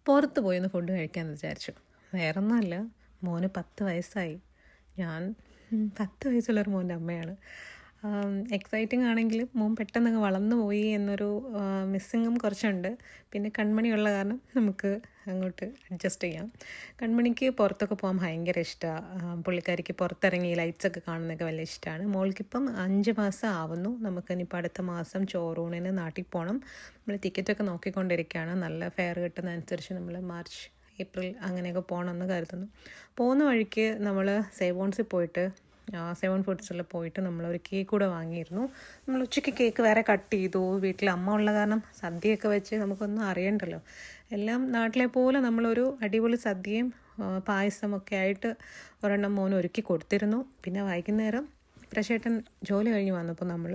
പുറത്ത് പോയി ഒന്ന് ഫുഡ് കഴിക്കാമെന്ന് വിചാരിച്ചു. വേറൊന്നുമല്ല, മോന് 10 വയസ്സായി. ഞാൻ 10 വയസ്സുള്ളൊരു മോൻ്റെ അമ്മയാണ്. എക്സൈറ്റിംഗ് ആണെങ്കിലും മോൻ പെട്ടെന്നങ്ങ് വളർന്നു പോയി എന്നൊരു മിസ്സിങ്ങും കുറച്ചുണ്ട്. പിന്നെ കൺമണിയുള്ള കാരണം നമുക്ക് അങ്ങോട്ട് അഡ്ജസ്റ്റ് ചെയ്യാം. കൺമണിക്ക് പുറത്തൊക്കെ പോകാൻ ഭയങ്കര ഇഷ്ടമാണ്. പുള്ളിക്കാരിക്ക് പുറത്തിറങ്ങി ലൈറ്റ്സൊക്കെ കാണുന്നതൊക്കെ വലിയ ഇഷ്ടമാണ്. മോൾക്കിപ്പം 5 മാസം ആവുന്നു. നമുക്കിനിപ്പോൾ അടുത്ത മാസം ചോറൂണിന് നാട്ടിൽ പോകണം. നമ്മൾ ടിക്കറ്റൊക്കെ നോക്കിക്കൊണ്ടിരിക്കുകയാണ്. നല്ല ഫെയർ കിട്ടുന്നതനുസരിച്ച് നമ്മൾ മാർച്ച് ഏപ്രിൽ അങ്ങനെയൊക്കെ പോകണമെന്ന് കരുതുന്നു. പോകുന്ന വഴിക്ക് നമ്മൾ സേവോൺസിൽ പോയിട്ട് സെവൻ ഫുഡ്സിൽ പോയിട്ട് നമ്മളൊരു കേക്ക് കൂടെ വാങ്ങിയിരുന്നു. നമ്മൾ ഉച്ചയ്ക്ക് കേക്ക് വേറെ കട്ട് ചെയ്തു. വീട്ടിൽ അമ്മ ഉള്ള കാരണം സദ്യയൊക്കെ വെച്ച് നമുക്കൊന്നും അറിയണ്ടല്ലോ. എല്ലാം നാട്ടിലെ പോലെ നമ്മളൊരു അടിപൊളി സദ്യയും പായസമൊക്കെ ആയിട്ട് ഒരെണ്ണം മോന് ഒരുക്കി കൊടുത്തിരുന്നു. പിന്നെ വൈകുന്നേരം പ്രശേട്ടൻ ജോലി കഴിഞ്ഞ് വന്നപ്പോൾ നമ്മൾ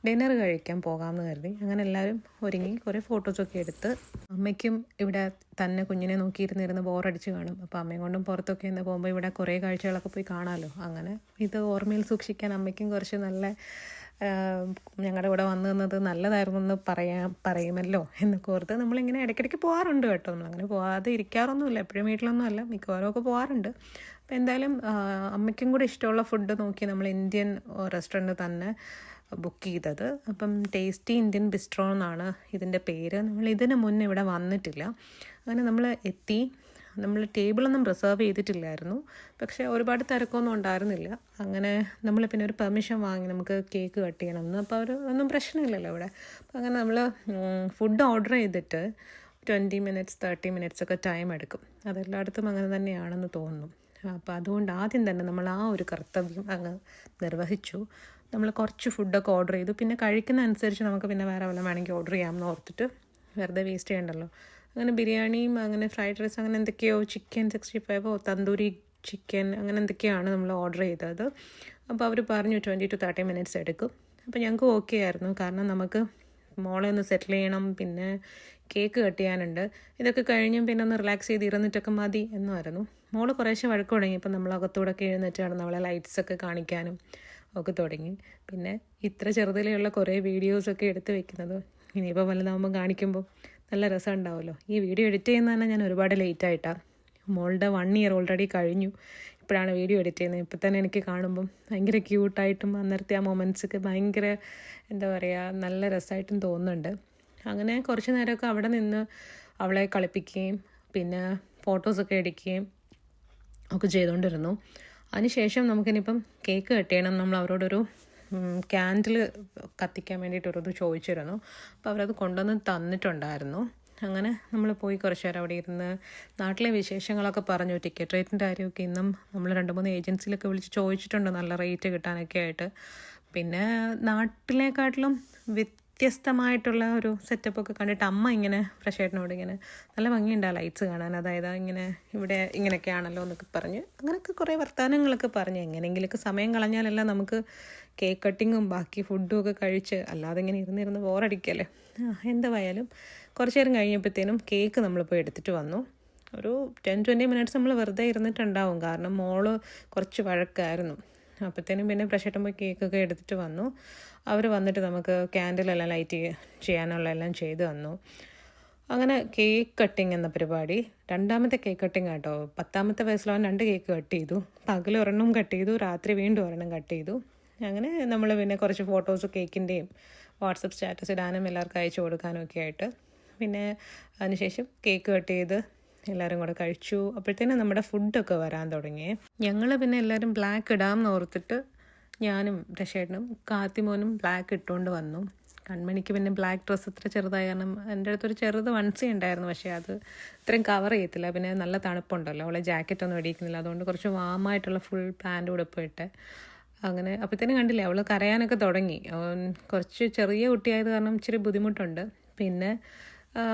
ഡിന്നർ കഴിക്കാൻ പോകാമെന്ന് കരുതി. അങ്ങനെ എല്ലാവരും ഒരുങ്ങി കുറേ ഫോട്ടോസൊക്കെ എടുത്ത്. അമ്മയ്ക്കും ഇവിടെ തന്നെ കുഞ്ഞിനെ നോക്കിയിരുന്നിരുന്ന് ബോറടിച്ച് കാണും. അപ്പോൾ അമ്മയും കൊണ്ടും പുറത്തൊക്കെ എന്ന് പോകുമ്പോൾ ഇവിടെ കുറേ കാഴ്ചകളൊക്കെ പോയി കാണാമല്ലോ. അങ്ങനെ ഇത് ഓർമ്മയിൽ സൂക്ഷിക്കാൻ അമ്മയ്ക്കും കുറച്ച് നല്ല ഞങ്ങളുടെ ഇവിടെ വന്നു നിന്നത് നല്ലതായിരുന്നു എന്ന് പറയുമല്ലോ എന്നൊക്കെ ഓർത്ത് നമ്മളിങ്ങനെ ഇടയ്ക്കിടയ്ക്ക് പോകാറുണ്ട് കേട്ടോ. നമ്മളങ്ങനെ പോകാതെ ഇരിക്കാറൊന്നുമില്ല. എപ്പോഴും വീട്ടിലൊന്നും അല്ല, മിക്കവാറുമൊക്കെ പോകാറുണ്ട്. അപ്പോൾ എന്തായാലും അമ്മയ്ക്കും കൂടെ ഇഷ്ടമുള്ള ഫുഡ് നോക്കി നമ്മൾ ഇന്ത്യൻ റെസ്റ്റോറൻറ്റ് തന്നെ ബുക്ക് ചെയ്തത്. അപ്പം ടേസ്റ്റി ഇന്ത്യൻ ബിസ്ട്രോ എന്നാണ് ഇതിൻ്റെ പേര്. നമ്മൾ ഇതിന് മുന്നേ ഇവിടെ വന്നിട്ടില്ല. അങ്ങനെ നമ്മൾ എത്തി. നമ്മൾ ടേബിളൊന്നും റിസർവ് ചെയ്തിട്ടില്ലായിരുന്നു. പക്ഷേ ഒരുപാട് തിരക്കൊന്നും ഉണ്ടായിരുന്നില്ല. അങ്ങനെ നമ്മൾ പിന്നെ ഒരു പെർമിഷൻ വാങ്ങി നമുക്ക് കേക്ക് കട്ട് ചെയ്യണമെന്ന്. അപ്പോൾ അവർ ഒന്നും പ്രശ്നമില്ലല്ലോ ഇവിടെ. അപ്പോൾ അങ്ങനെ നമ്മൾ ഫുഡ് ഓർഡർ ചെയ്തിട്ട് 20 മിനിറ്റ്സ് 30 മിനിറ്റ്സ് ഒക്കെ ടൈം എടുക്കും. അതെല്ലായിടത്തും അങ്ങനെ തന്നെയാണെന്ന് തോന്നുന്നു. അപ്പോൾ അതുകൊണ്ട് ആദ്യം തന്നെ നമ്മൾ ആ ഒരു കർത്തവ്യം അങ്ങ് നിർവഹിച്ചു. നമ്മൾ കുറച്ച് ഫുഡൊക്കെ ഓർഡർ ചെയ്തു. പിന്നെ കഴിക്കുന്ന അനുസരിച്ച് നമുക്ക് പിന്നെ വേറെ വല്ലതും വേണമെങ്കിൽ ഓർഡർ ചെയ്യാമെന്ന് ഓർത്തിട്ട് വെറുതെ വേസ്റ്റ് ചെയ്യണ്ടല്ലോ. അങ്ങനെ ബിരിയാണിയും അങ്ങനെ ഫ്രൈഡ് റൈസ് അങ്ങനെ എന്തൊക്കെയോ ചിക്കൻ 65 തന്തൂരി ചിക്കൻ അങ്ങനെ എന്തൊക്കെയാണ് നമ്മൾ ഓർഡർ ചെയ്തത്. അപ്പോൾ അവർ പറഞ്ഞു 20 to 30 മിനിറ്റ്സ് എടുക്കും. അപ്പോൾ ഞങ്ങൾക്ക് ഓക്കെ ആയിരുന്നു. കാരണം നമുക്ക് മോളെ ഒന്ന് സെറ്റിൽ ചെയ്യണം, പിന്നെ കേക്ക് കട്ട് ചെയ്യാനുണ്ട്. ഇതൊക്കെ കഴിഞ്ഞും പിന്നെ ഒന്ന് റിലാക്സ് ചെയ്ത് ഇരുന്നിട്ടൊക്കെ മതി എന്നായിരുന്നു. മോള് കുറേശ്ശെ വഴക്ക് തുടങ്ങി. ഇപ്പം നമ്മൾ അകത്തൂടൊക്കെ എഴുന്നേറ്റാണ് നമ്മളെ ലൈറ്റ്സൊക്കെ കാണിക്കാനും ഒക്കെ തുടങ്ങി. പിന്നെ ഇത്ര ചെറുതിലുള്ള കുറേ വീഡിയോസൊക്കെ എടുത്ത് വെക്കുന്നത് ഇനിയിപ്പോൾ വലുതാകുമ്പോൾ കാണിക്കുമ്പോൾ നല്ല രസം ഉണ്ടാവുമല്ലോ. ഈ വീഡിയോ എഡിറ്റ് ചെയ്യുന്ന തന്നെ ഞാൻ ഒരുപാട് ലേറ്റായിട്ടാണ്. മോളുടെ 1 ഇയർ ഓൾറെഡി കഴിഞ്ഞു. ഇപ്പോഴാണ് വീഡിയോ എഡിറ്റ് ചെയ്യുന്നത്. ഇപ്പോൾ തന്നെ എനിക്ക് കാണുമ്പം ഭയങ്കര ക്യൂട്ടായിട്ടും അന്നേരത്തെ ആ മൊമെൻറ്റ്സൊക്കെ ഭയങ്കര എന്താ പറയുക നല്ല രസമായിട്ടും തോന്നുന്നുണ്ട്. അങ്ങനെ കുറച്ച് നേരമൊക്കെ അവിടെ നിന്ന് അവളെ കളിപ്പിക്കുകയും പിന്നെ ഫോട്ടോസൊക്കെ എടുക്കുകയും ഒക്കെ ചെയ്തുകൊണ്ടിരുന്നു. അതിനുശേഷം നമുക്കിനിപ്പം കേക്ക് കട്ട് ചെയ്യണം. നമ്മൾ അവരോടൊരു ക്യാൻഡിൽ കത്തിക്കാൻ വേണ്ടിയിട്ടൊരിത് ചോദിച്ചിരുന്നു. അപ്പോൾ അവരത് കൊണ്ടുവന്ന് തന്നിട്ടുണ്ടായിരുന്നു. അങ്ങനെ നമ്മൾ പോയി കുറച്ച് നേരം അവിടെ ഇരുന്ന് നാട്ടിലെ വിശേഷങ്ങളൊക്കെ പറഞ്ഞു. ടിക്കറ്റ് റേറ്റിൻ്റെ കാര്യമൊക്കെ ഇന്നും നമ്മൾ 2-3 ഏജൻസിയിലൊക്കെ വിളിച്ച് ചോദിച്ചിട്ടുണ്ട് നല്ല റേറ്റ് കിട്ടാനൊക്കെ ആയിട്ട്. പിന്നെ നാട്ടിലേക്കാട്ടിലും വ്യത്യസ്തമായിട്ടുള്ള ഒരു സെറ്റപ്പൊക്കെ കണ്ടിട്ട് അമ്മ ഇങ്ങനെ പ്രശേട്ടനോട് ഇങ്ങനെ നല്ല ഭംഗിയുണ്ട് ആ ലൈറ്റ്സ് കാണാൻ, അതായത് ഇങ്ങനെ ഇവിടെ ഇങ്ങനെയൊക്കെയാണല്ലോ എന്നൊക്കെ പറഞ്ഞ് അങ്ങനെയൊക്കെ കുറേ വർത്തമാനങ്ങളൊക്കെ പറഞ്ഞ് എങ്ങനെയെങ്കിലുമൊക്കെ സമയം കളഞ്ഞാലല്ല നമുക്ക് കേക്ക് കട്ടിങ്ങും ബാക്കി ഫുഡും ഒക്കെ കഴിച്ച്, അല്ലാതെ ഇങ്ങനെ ഇരുന്നിരുന്ന് ബോറടിക്കല്ലേ. എന്തായാലും കുറച്ച് നേരം കഴിഞ്ഞപ്പോഴത്തേനും കേക്ക് നമ്മളിപ്പോൾ എടുത്തിട്ട് വന്നു. ഒരു 10-20 മിനിറ്റ്സ് നമ്മൾ വെറുതെ ഇരുന്നിട്ടുണ്ടാവും. കാരണം മോള് കുറച്ച് വഴക്കായിരുന്നു. അപ്പോഴത്തേനും പിന്നെ പ്രശേട്ടൻ പോയി കേക്കൊക്കെ എടുത്തിട്ട് വന്നു. അവർ വന്നിട്ട് നമുക്ക് ക്യാൻഡിലെല്ലാം ലൈറ്റ് ചെയ്യാനുള്ള എല്ലാം ചെയ്ത് തന്നു. അങ്ങനെ കേക്ക് കട്ടിങ് എന്ന പരിപാടി 2ാമത്തെ കേക്ക് കട്ടിങ് കേട്ടോ. 10ാമത്തെ വയസ്സിലവൻ 2 കേക്ക് കട്ട് ചെയ്തു. പകൽ ഒരെണ്ണം കട്ട് ചെയ്തു, രാത്രി വീണ്ടും ഒരെണ്ണം കട്ട് ചെയ്തു. അങ്ങനെ നമ്മൾ പിന്നെ കുറച്ച് ഫോട്ടോസ് കേക്കിൻ്റെയും വാട്സപ്പ് സ്റ്റാറ്റസ് ഇടാനും എല്ലാവർക്കും അയച്ചു കൊടുക്കാനും ഒക്കെ ആയിട്ട് പിന്നെ അതിനുശേഷം കേക്ക് കട്ട് ചെയ്ത് എല്ലാവരും കൂടെ കഴിച്ചു. അപ്പോഴത്തേനും നമ്മുടെ ഫുഡൊക്കെ വരാൻ തുടങ്ങി. ഞങ്ങൾ പിന്നെ എല്ലാവരും ബ്ലാക്ക് ഇടാമെന്ന് ഓർത്തിട്ട് ഞാനും രശേട്ടനും കാത്തിമോനും ബ്ലാക്ക് ഇട്ടുകൊണ്ട് വന്നു. കൺമണിക്ക് പിന്നെ ബ്ലാക്ക് ഡ്രസ്സ് ഇത്ര ചെറുതായ കാരണം എൻ്റെ അടുത്തൊരു ചെറുത് വൺസി ഉണ്ടായിരുന്നു. പക്ഷേ അത് ഇത്രയും കവർ ചെയ്യത്തില്ല. പിന്നെ നല്ല തണുപ്പുണ്ടല്ലോ, അവളെ ജാക്കറ്റൊന്നും ഇടിക്കുന്നില്ല. അതുകൊണ്ട് കുറച്ച് വാമായിട്ടുള്ള ഫുൾ പാൻറ് ഉടുപ്പിട്ട് അങ്ങനെ അപ്പോഴത്തേനും കണ്ടില്ലേ അവൾ കരയാനൊക്കെ തുടങ്ങി. കുറച്ച് ചെറിയ കുട്ടിയായത് കാരണം ഇച്ചിരി ബുദ്ധിമുട്ടുണ്ട്. പിന്നെ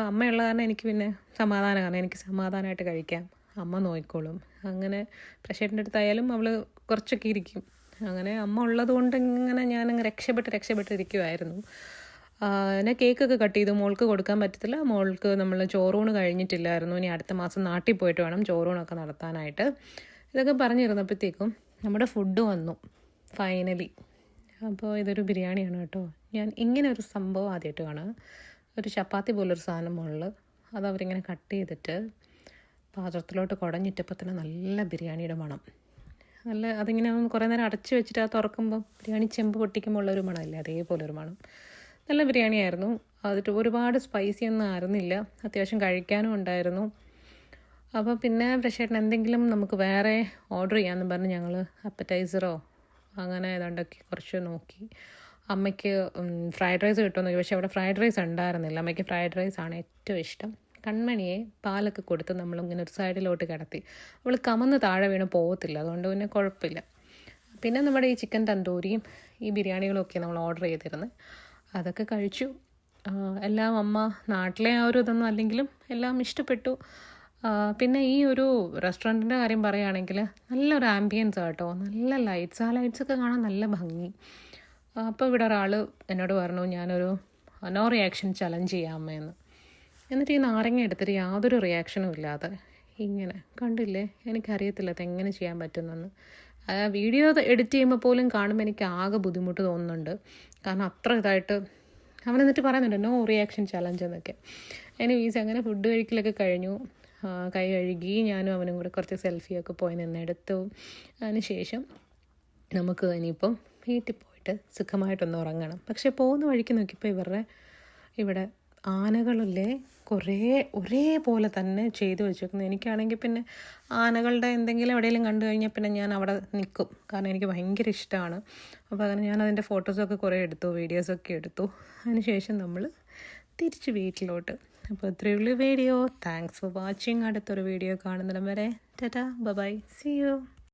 അമ്മയുള്ള കാരണം എനിക്ക് പിന്നെ സമാധാനം, കാരണം എനിക്ക് സമാധാനമായിട്ട് കഴിക്കാം, അമ്മ നോക്കിക്കോളും. അങ്ങനെ പ്രശേട്ടൻ്റെ അടുത്തായാലും അവൾ കുറച്ചൊക്കെ ഇരിക്കും. അങ്ങനെ അമ്മ ഉള്ളത് കൊണ്ട് ഇങ്ങനെ ഞാനങ്ങ് രക്ഷപ്പെട്ടിരിക്കുമായിരുന്നു. പിന്നെ കേക്കൊക്കെ കട്ട് ചെയ്തു. മോൾക്ക് കൊടുക്കാൻ പറ്റത്തില്ല. മോൾക്ക് നമ്മൾ ചോറൂണ് കഴിഞ്ഞിട്ടില്ലായിരുന്നു. ഇനി അടുത്ത മാസം നാട്ടിൽ പോയിട്ട് വേണം ചോറൂണൊക്കെ നടത്താനായിട്ട്. ഇതൊക്കെ പറഞ്ഞിരുന്നപ്പോഴത്തേക്കും നമ്മുടെ ഫുഡ് വന്നു ഫൈനലി. അപ്പോൾ ഇതൊരു ബിരിയാണിയാണ് കേട്ടോ. ഞാൻ ഇങ്ങനെ ഒരു സംഭവം ആദ്യമായിട്ട് കാണുക. ഒരു ചപ്പാത്തി പോലൊരു സാധനം മുകളിൽ അത് അവരിങ്ങനെ കട്ട് ചെയ്തിട്ട് പാത്രത്തിലോട്ട് കുടഞ്ഞിട്ടപ്പോൾ തന്നെ നല്ല ബിരിയാണിയുടെ മണം. നല്ല അതിങ്ങനെ കുറേ നേരം അടച്ചു വെച്ചിട്ട് ആ തുറക്കുമ്പോൾ ബിരിയാണി ചെമ്പ് പൊട്ടിക്കുമ്പോൾ ഉള്ളൊരു മണമില്ലേ, അതേപോലെ ഒരു മണം. നല്ല ബിരിയാണി ആയിരുന്നു. അതിട്ട് ഒരുപാട് സ്പൈസി ഒന്നും ആയിരുന്നില്ല, അത്യാവശ്യം കഴിക്കാനും ഉണ്ടായിരുന്നു. അപ്പോൾ പിന്നെ പ്രശേട്ടൻ എന്തെങ്കിലും നമുക്ക് വേറെ ഓർഡർ ചെയ്യാമെന്ന് പറഞ്ഞ് ഞങ്ങൾ അപ്പറ്റൈസറോ അങ്ങനെ ഏതാണ്ടൊക്കെ കുറച്ച് നോക്കി. അമ്മയ്ക്ക് ഫ്രൈഡ് റൈസ് കിട്ടുമെന്ന് ചോദിച്ചു. പക്ഷേ അവിടെ ഫ്രൈഡ് റൈസ് ഉണ്ടായിരുന്നില്ല. അമ്മയ്ക്ക് ഫ്രൈഡ് റൈസാണ് ഏറ്റവും ഇഷ്ടം. കൺമണിയെ പാലൊക്കെ കൊടുത്ത് നമ്മളിങ്ങനെ ഒരു സൈഡിലോട്ട് കിടത്തി. അവൾ കമന്ന് താഴെ വീണ് പോകത്തില്ല, അതുകൊണ്ട് പിന്നെ കുഴപ്പമില്ല. പിന്നെ നമ്മുടെ ഈ ചിക്കൻ തന്തൂരിയും ഈ ബിരിയാണികളൊക്കെ നമ്മൾ ഓർഡർ ചെയ്തിരുന്നത്, അതൊക്കെ കഴിച്ചു. എല്ലാം അമ്മ നാട്ടിലെ ആ ഒരു ഇതൊന്നും അല്ലെങ്കിലും എല്ലാം ഇഷ്ടപ്പെട്ടു. പിന്നെ ഈ ഒരു റെസ്റ്റോറൻറ്റിൻ്റെ കാര്യം പറയുകയാണെങ്കിൽ നല്ലൊരു ആംബിയൻസ് കേട്ടോ, നല്ല ലൈറ്റ്സ്, ആ ലൈറ്റ്സൊക്കെ കാണാൻ നല്ല ഭംഗി. അപ്പോൾ ഇവിടെ ഒരാൾ എന്നോട് പറഞ്ഞു ഞാനൊരു നോ റിയാക്ഷൻ ചലഞ്ച് ചെയ്യാം അമ്മയെന്ന്. എന്നിട്ട് ഈ നാരങ്ങ എടുത്തിട്ട് യാതൊരു റിയാക്ഷനും ഇല്ലാതെ ഇങ്ങനെ കണ്ടില്ലേ. എനിക്കറിയത്തില്ല അതെങ്ങനെ ചെയ്യാൻ പറ്റുന്നെന്ന്. വീഡിയോ എഡിറ്റ് ചെയ്യുമ്പോൾ പോലും കാണുമ്പോൾ എനിക്ക് ആകെ ബുദ്ധിമുട്ട് തോന്നുന്നുണ്ട്. കാരണം അത്ര ഇതായിട്ട് അവൻ എന്നിട്ട് പറയുന്നുണ്ട് നോ റിയാക്ഷൻ ചലഞ്ച് എന്നൊക്കെ. എനിവേസ് അങ്ങനെ ഫുഡ് കഴിക്കലൊക്കെ കഴിഞ്ഞു. കൈ കഴുകി ഞാനും അവനും കൂടെ കുറച്ച് സെൽഫിയൊക്കെ പോയി നിന്നെടുത്തു. അതിന് ശേഷം നമുക്ക് ഇനിയിപ്പം വീട്ടിൽ പോയിട്ട് സുഖമായിട്ടൊന്ന് ഉറങ്ങണം. പക്ഷേ പോകുന്ന വഴിക്ക് നോക്കിയപ്പോൾ ഇവിടെ ആനകളില്ലേ കുറേ ഒരേപോലെ തന്നെ ചെയ്തു വെച്ചേക്കുന്നത്. എനിക്കാണെങ്കിൽ പിന്നെ ആനകളുടെ എന്തെങ്കിലും എവിടെയെങ്കിലും കണ്ടു കഴിഞ്ഞാൽ പിന്നെ ഞാൻ അവിടെ നിൽക്കും, കാരണം എനിക്ക് ഭയങ്കര ഇഷ്ടമാണ്. അപ്പോൾ അങ്ങനെ ഞാൻ അതിൻ്റെ ഫോട്ടോസൊക്കെ കുറേ എടുത്തു, വീഡിയോസൊക്കെ എടുത്തു. അതിന് ശേഷം നമ്മൾ തിരിച്ച് വീട്ടിലോട്ട്. അപ്പോൾ ഇത്രയുള്ള വീഡിയോ. Thanks for watching. അടുത്തൊരു വീഡിയോ കാണുന്നിടം വരെ ടാറ്റാ ബൈ, സീ യു.